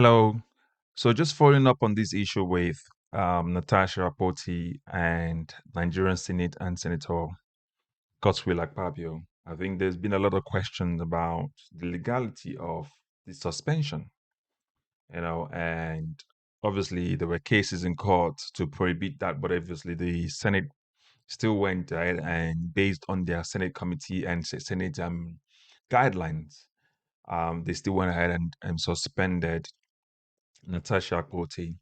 Hello. So just following up on this issue with Natasha Akpoti and Nigerian Senate and Senator Godswill Akpabio, I think there's been a lot of questions about the legality of the suspension, and obviously there were cases in court to prohibit that, but obviously the Senate still went ahead and based on their Senate committee and Senate guidelines, they still went ahead and suspended Natasha Akpoti.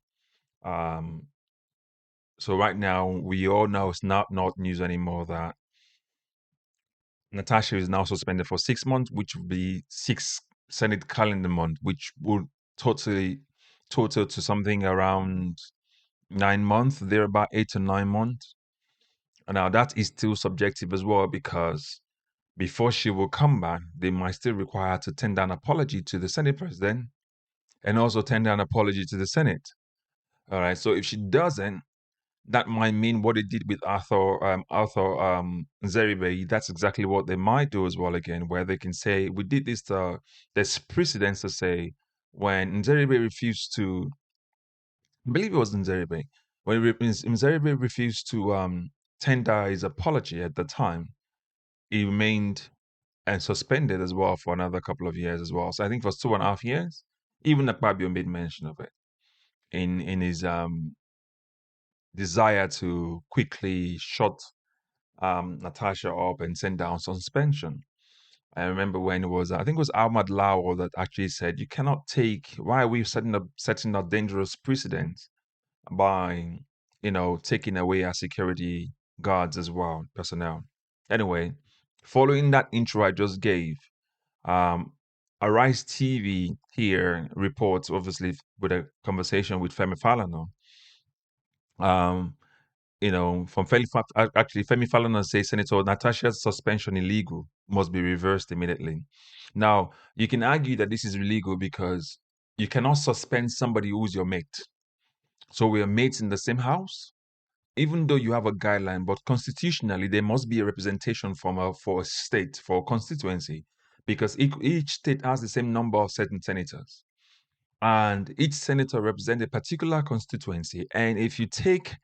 Um, So right now, we all know it's not news anymore that Natasha is now suspended for 6 months, which would be six Senate calendar month, which would totally total to something around 9 months, there about 8 to 9 months. And now that is still subjective as well because before she will come back, they might still require her to tender an apology to the Senate president and also tender an apology to the Senate. All right. So if she doesn't, that might mean what they did with Arthur Zeribe. That's exactly what they might do as well again, where they can say we did this. There's precedence to say when Zeribe refused to, I believe it was Zeribe, when Zeribe refused to tender his apology at the time, he remained and suspended as well for another couple of years as well. So I think it was 2.5 years. Even Akpabio made mention of it in his desire to quickly shut Natasha up and sent down suspension. I remember when it was, I think it was Ahmad Lawal that actually said, "You cannot take. Why are we setting up dangerous precedents by, taking away our security guards as well, personnel?" Anyway, following that intro I just gave, um, Arise TV here reports, obviously with a conversation with Femi Falana. Um, from actually, Femi Falana says Senator Natasha's suspension illegal must be reversed immediately. Now, you can argue that this is illegal because you cannot suspend somebody who's your mate. So we are mates in the same house, even though you have a guideline, but constitutionally there must be a representation for a state, for a constituency, because each state has the same number of certain senators. And each senator represents a particular constituency. And if you take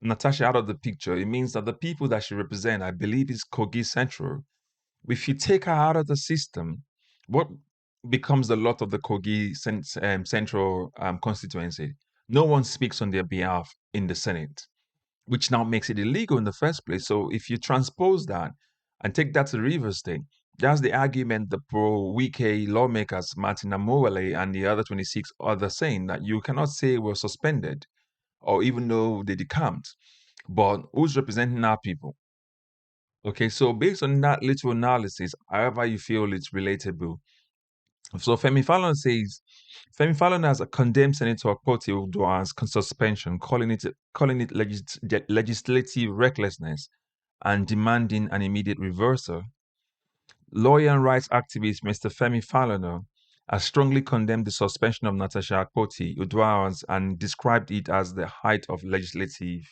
Natasha out of the picture, it means that the people that she represents, I believe, is Kogi Central. If you take her out of the system, what becomes the lot of the Kogi Central constituency? No one speaks on their behalf in the Senate, which now makes it illegal in the first place. So if you transpose that and take that to Rivers State, that's the argument the pro-Wike lawmakers, Martin Amowale and the other 26 others saying that you cannot say we're suspended or even though they decamped, but who's representing our people? Okay, so based on that little analysis, however you feel it's relatable. So Femi Falana has condemned Senator Akpoti-Uduaghan's suspension, calling it legislative recklessness and demanding an immediate reversal. Lawyer and rights activist Mr. Femi Falana has strongly condemned the suspension of Natasha Akpoti-Uduaghan and described it as the height of legislative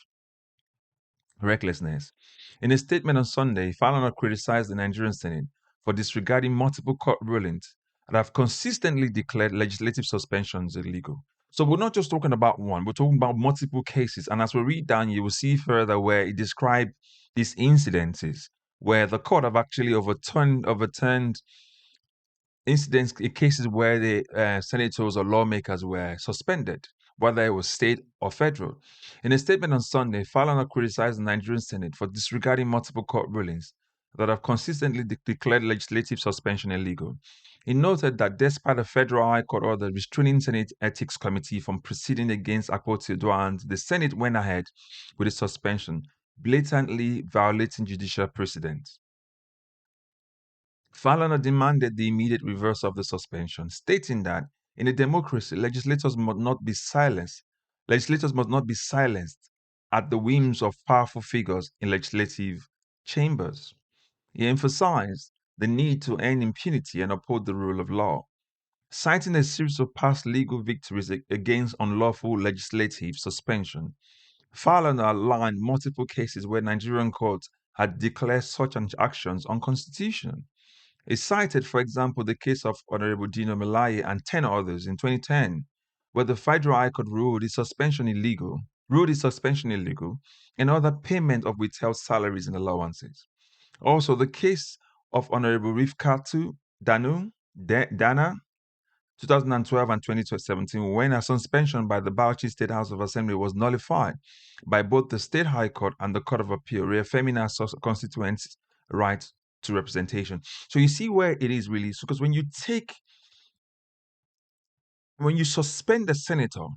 recklessness. In a statement on Sunday, Falana criticized the Nigerian Senate for disregarding multiple court rulings that have consistently declared legislative suspensions illegal. So we're not just talking about one, we're talking about multiple cases. And as we read down, you will see further where it describes these incidences where the court have actually overturned incidents, cases where the senators or lawmakers were suspended, whether it was state or federal. In a statement on Sunday, Falana criticized the Nigerian Senate for disregarding multiple court rulings that have consistently declared legislative suspension illegal. He noted that despite a federal high court order restraining Senate Ethics Committee from proceeding against Akpoti-Uduaghan, the Senate went ahead with the suspension, blatantly violating judicial precedent. Falana demanded the immediate reversal of the suspension, stating that in a democracy, legislators must not be silenced. Legislators must not be silenced at the whims of powerful figures in legislative chambers. He emphasized the need to end impunity and uphold the rule of law, citing a series of past legal victories against unlawful legislative suspension. Falana outlined multiple cases where Nigerian courts had declared such actions unconstitutional. It cited, for example, the case of Honorable Dino Melaye and 10 others in 2010, where the Federal High Court ruled his suspension illegal, and other payment of withheld salaries and allowances. Also, the case of Honorable Rifkatu Dana 2012 and 2017, when a suspension by the Bauchi State House of Assembly was nullified by both the State High Court and the Court of Appeal, reaffirming our constituents' right to representation. So you see where it is really, because when you suspend the senator,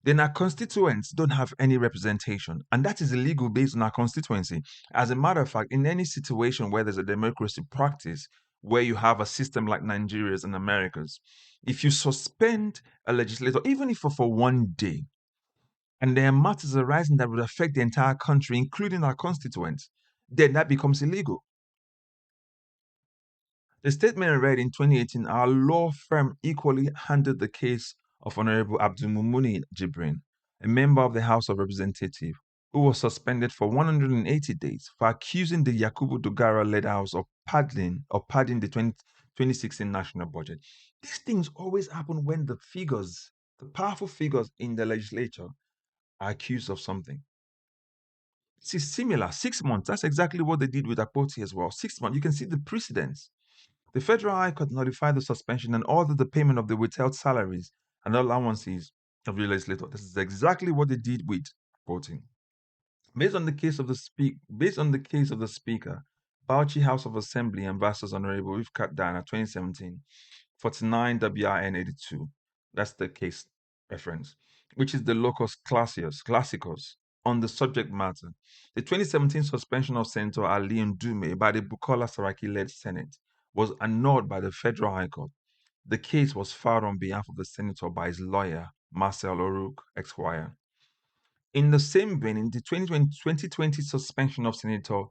then our constituents don't have any representation, and that is illegal based on our constituency. As a matter of fact, in any situation where there's a democracy practice, where you have a system like Nigeria's and America's, if you suspend a legislator, even if for 1 day, and there are matters arising that would affect the entire country, including our constituents, then that becomes illegal. The statement read in 2018, our law firm equally handled the case of Honorable Abdulmumin Jibrin, a member of the House of Representatives, who was suspended for 180 days for accusing the Yakubu Dogara-led House of padding the 2016 national budget. These things always happen when the powerful figures in the legislature are accused of something. This is similar. 6 months. That's exactly what they did with Akpoti as well. 6 months. You can see the precedents. The Federal High Court notified the suspension and ordered the payment of the withheld salaries and allowances of the legislator. This is exactly what they did with voting. Based on the case of the Speaker, Bauchi House of Assembly and versus Honorable Rifkat Dana, 2017, 49 WRN 82. That's the case reference, which is the locus classicus on the subject matter. The 2017 suspension of Senator Ali Ndume by the Bukola Saraki-led Senate was annulled by the Federal High Court. The case was filed on behalf of the senator by his lawyer, Marcel O'Rourke, Esquire. In the same vein, in the 2020 suspension of Senator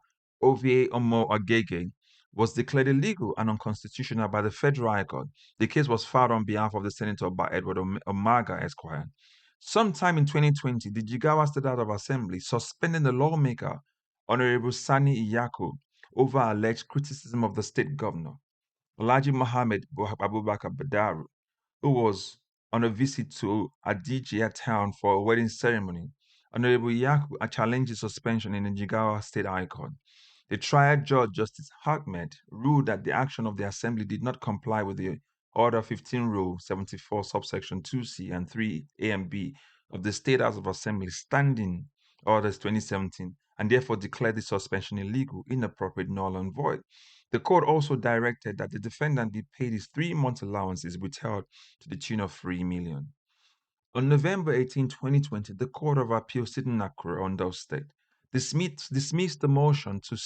Ovie Omo Agege was declared illegal and unconstitutional by the Federal High Court. The case was filed on behalf of the senator by Edward Omaga Esquire. Sometime in 2020, the Jigawa State House of Assembly suspended the lawmaker, Honorable Sani Iyako, over alleged criticism of the state governor, Alhaji Mohammed Abubakar Badaru, who was on a visit to Adijia town for a wedding ceremony. Honorable Yaku challenged his suspension in the Jigawa State High Court. The trial judge, Justice Ahmed, ruled that the action of the Assembly did not comply with the Order 15 Rule 74, subsection 2C and 3A and B of the State House of Assembly Standing Orders 2017, and therefore declared the suspension illegal, inappropriate, null, and void. The court also directed that the defendant be paid his 3 month allowances withheld to the tune of 3 million. On November 18, 2020, the Court of Appeal sitting in Accra, Ondo State, dismissed the motion for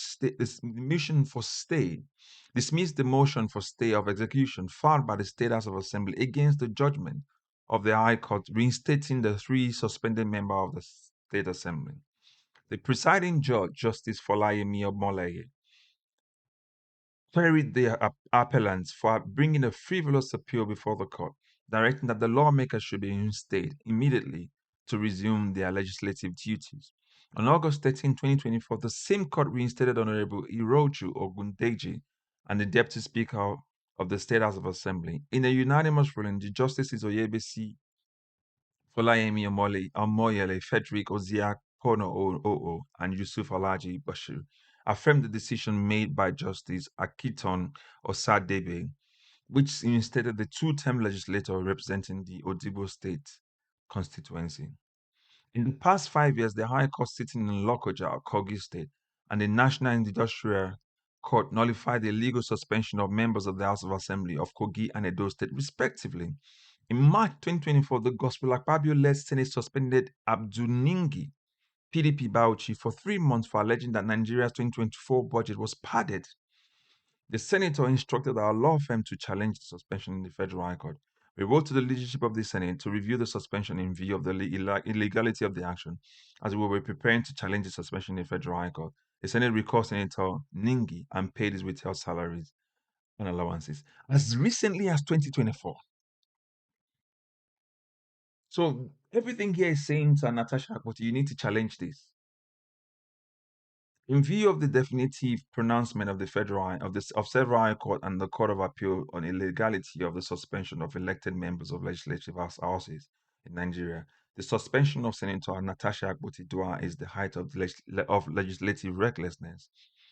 stay of execution filed by the State House of Assembly against the judgment of the High Court reinstating the 3 suspended members of the State Assembly. The presiding judge, Justice Folayemi Omolaye, queried the appellants for bringing a frivolous appeal before the court, directing that the lawmakers should be reinstated immediately to resume their legislative duties. On August 13, 2024, the same court reinstated Honorable Iroju Ogundeji and the Deputy Speaker of the State House of Assembly. In a unanimous ruling, the Justices Oyebisi Folayemi Omoyele, Frederick Oziak Pono Oo, and Yusuf Alaji Bashir affirmed the decision made by Justice Akiton Osadebe, which reinstated the 2-term legislator representing the Odibo State constituency. In the past 5 years, the High Court sitting in Lokoja, Kogi State, and the National Industrial Court nullified the illegal suspension of members of the House of Assembly of Kogi and Edo State, respectively. In March 2024, the Gospel Akpabio-led Senate suspended Abdul Ningi, PDP Bauchi, for 3 months for alleging that Nigeria's 2024 budget was padded. The senator instructed our law firm to challenge the suspension in the Federal High Court. We wrote to the leadership of the Senate to review the suspension in view of the illegality of the action, as we were preparing to challenge the suspension in the Federal High Court. The Senate recalled Senator Ningi and paid his withheld salaries and allowances as recently as 2024. So everything here is saying to Natasha Akpoti, you need to challenge this. In view of the definitive pronouncement of the of several high court and the Court of Appeal on illegality of the suspension of elected members of legislative houses in Nigeria, the suspension of Senator Natasha Akpoti-Uduaghan is the height of, of legislative recklessness.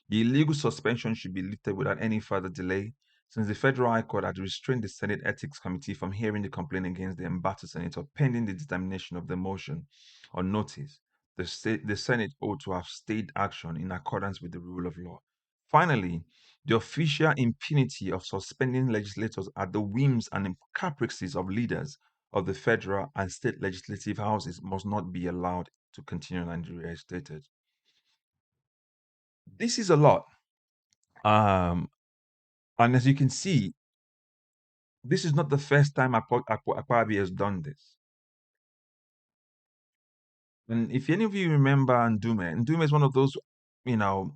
The illegal suspension should be lifted without any further delay, since the Federal High Court had restrained the Senate Ethics Committee from hearing the complaint against the embattled senator pending the determination of the motion on notice. The Senate ought to have stayed action in accordance with the rule of law. Finally, the official impunity of suspending legislators at the whims and caprices of leaders of the federal and state legislative houses must not be allowed to continue in Nigeria, as stated. This is a lot. Um, and as you can see, this is not the first time Akpabi has done this. And if any of you remember Ndume is one of those, you know,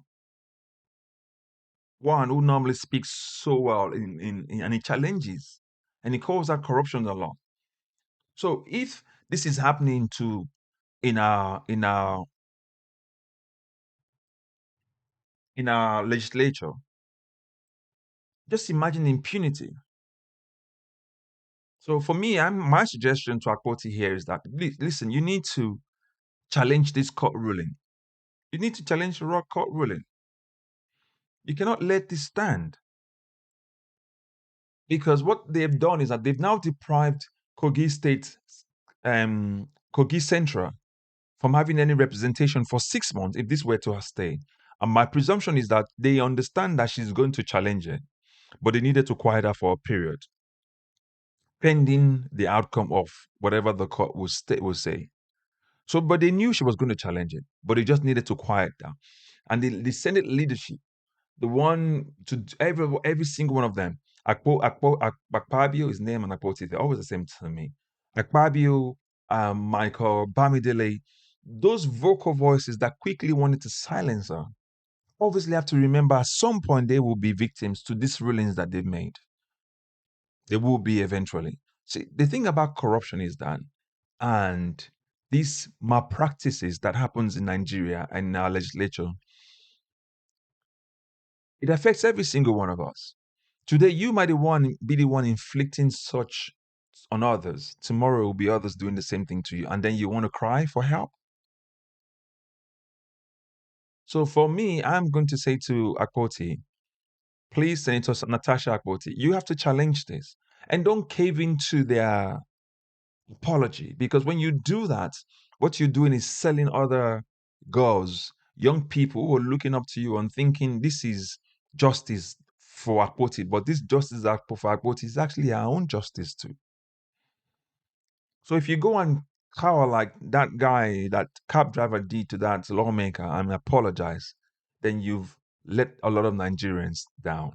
one who normally speaks so well and he challenges and he calls out corruption a lot. So if this is happening to in our in our in our legislature, just imagine impunity. So for me, my suggestion to Akpoti here is that listen, you need to challenge this court ruling. You need to challenge the raw court ruling. You cannot let this stand. Because what they've done is that they've now deprived Kogi State, Kogi Central, from having any representation for 6 months if this were to stay. And my presumption is that they understand that she's going to challenge it, but they needed to quiet her for a period, pending the outcome of whatever the court will say. So, but they knew she was going to challenge it, but they just needed to quiet down. And the Senate leadership, the one to every single one of them, Akpabio, his name and Akpoti, they're always the same to me. Akpabio, Michael, Bamidele, those vocal voices that quickly wanted to silence her, obviously have to remember at some point they will be victims to these rulings that they've made. They will be eventually. See, the thing about corruption is that, and these malpractices that happens in Nigeria and in our legislature, it affects every single one of us. Today, you might be the one inflicting such on others. Tomorrow will be others doing the same thing to you, and then you want to cry for help. So for me, I'm going to say to Akpoti, please, Senator Natasha Akpoti, you have to challenge this and don't cave into their apology, because when you do that, what you're doing is selling other girls, young people who are looking up to you and thinking this is justice for Akpoti, but this justice for Akpoti is actually our own justice too. So if you go and cower like that guy, that cab driver did to that lawmaker and apologize, then you've let a lot of Nigerians down.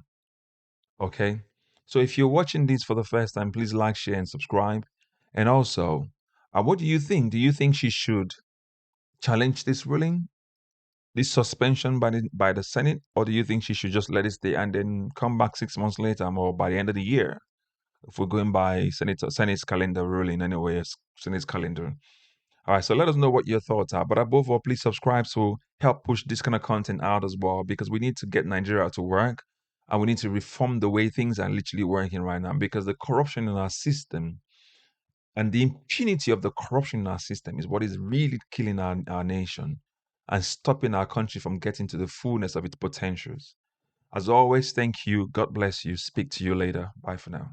Okay? So if you're watching this for the first time, please like, share, and subscribe. And also, what do you think? Do you think she should challenge this ruling, this suspension by the Senate, or do you think she should just let it stay and then come back 6 months later or by the end of the year? If we're going by Senate's calendar ruling anyway, Senate's calendar. All right, so let us know what your thoughts are. But above all, please subscribe to help push this kind of content out as well, because we need to get Nigeria to work and we need to reform the way things are literally working right now, because the corruption in our system and the impunity of the corruption in our system is what is really killing our nation and stopping our country from getting to the fullness of its potentials. As always, thank you. God bless you. Speak to you later. Bye for now.